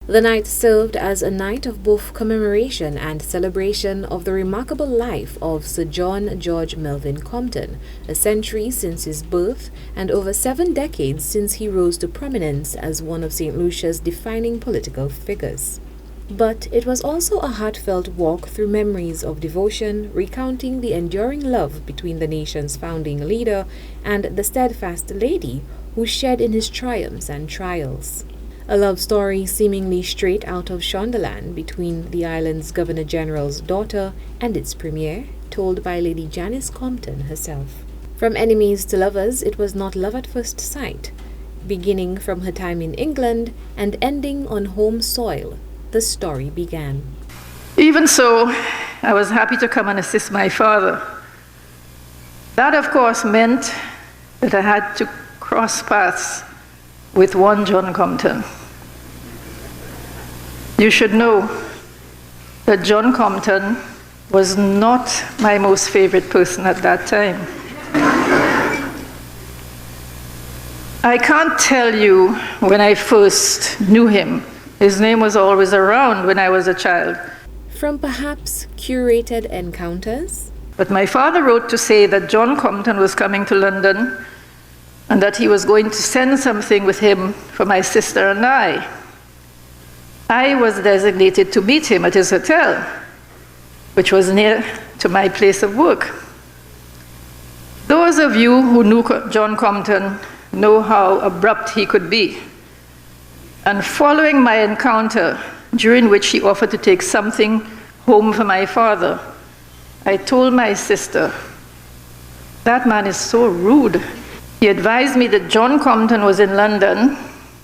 The night served as a night of both commemoration and celebration of the remarkable life of Sir John George Melvin Compton, a century since his birth and over 7 decades since he rose to prominence as one of St. Lucia's defining political figures. But it was also a heartfelt walk through memories of devotion, recounting the enduring love between the nation's founding leader and the steadfast lady who shared in his triumphs and trials. A love story seemingly straight out of Shondaland between the island's Governor-General's daughter and its premier, told by Lady Janice Compton herself. From enemies to lovers, it was not love at first sight. Beginning from her time in England and ending on home soil, the story began. Even so, I was happy to come and assist my father. That, of course, meant that I had to cross paths with one John Compton. You should know that John Compton was not my most favorite person at that time. I can't tell you when I first knew him. His name was always around when I was a child. From perhaps curated encounters? But my father wrote to say that John Compton was coming to London and that he was going to send something with him for my sister and I. I was designated to meet him at his hotel, which was near to my place of work. Those of you who knew John Compton know how abrupt he could be. And following my encounter, during which he offered to take something home for my father, I told my sister, "That man is so rude." He advised me that John Compton was in London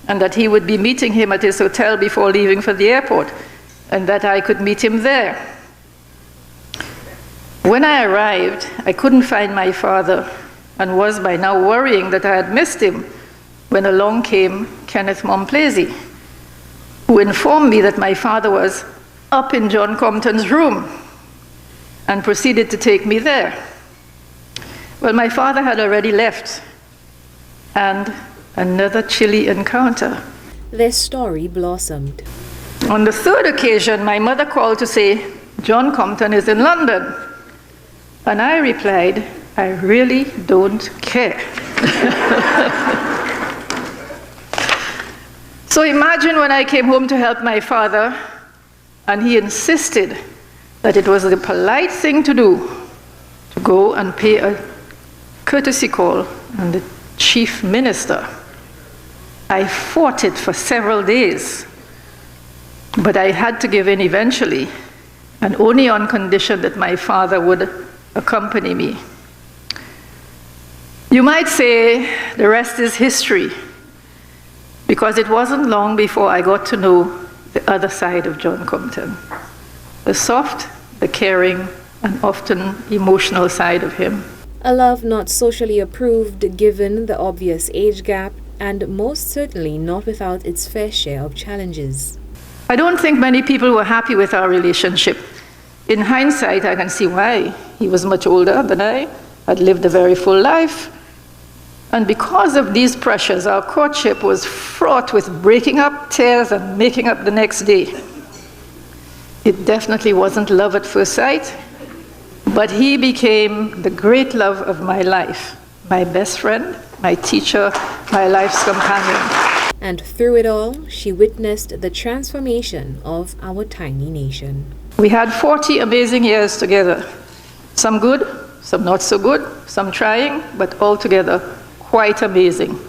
and that he would be meeting him at his hotel before leaving for the airport, and that I could meet him there. When I arrived, I couldn't find my father and was by now worrying that I had missed him when along came Kenneth Momplaisy, who informed me that my father was up in John Compton's room and proceeded to take me there. Well, my father had already left, and another chilly encounter. Their story blossomed. On the third occasion, my mother called to say, "John Compton is in London." And I replied, "I really don't care." So imagine when I came home to help my father, and he insisted that it was the polite thing to do to go and pay a courtesy call on the chief minister. I fought it for several days, but I had to give in eventually, and only on condition that my father would accompany me. You might say the rest is history, because it wasn't long before I got to know the other side of John Compton, the soft, the caring, and often emotional side of him. A love not socially approved given the obvious age gap, and most certainly not without its fair share of challenges. I don't think many people were happy with our relationship. In hindsight, I can see why. He was much older than I, had lived a very full life, and because of these pressures, our courtship was fraught with breaking up, tears, and making up the next day. It definitely wasn't love at first sight, but he became the great love of my life, my best friend, my teacher, my life's companion. And through it all, she witnessed the transformation of our tiny nation. We had 40 amazing years together. Some good, some not so good, some trying, but altogether quite amazing.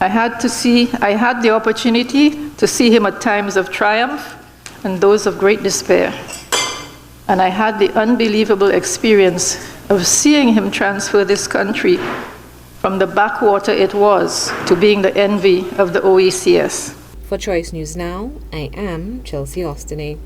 I had the opportunity to see him at times of triumph and those of great despair. And I had the unbelievable experience of seeing him transfer this country from the backwater it was to being the envy of the OECS. For Choice News Now, I am Chelsea Austinay.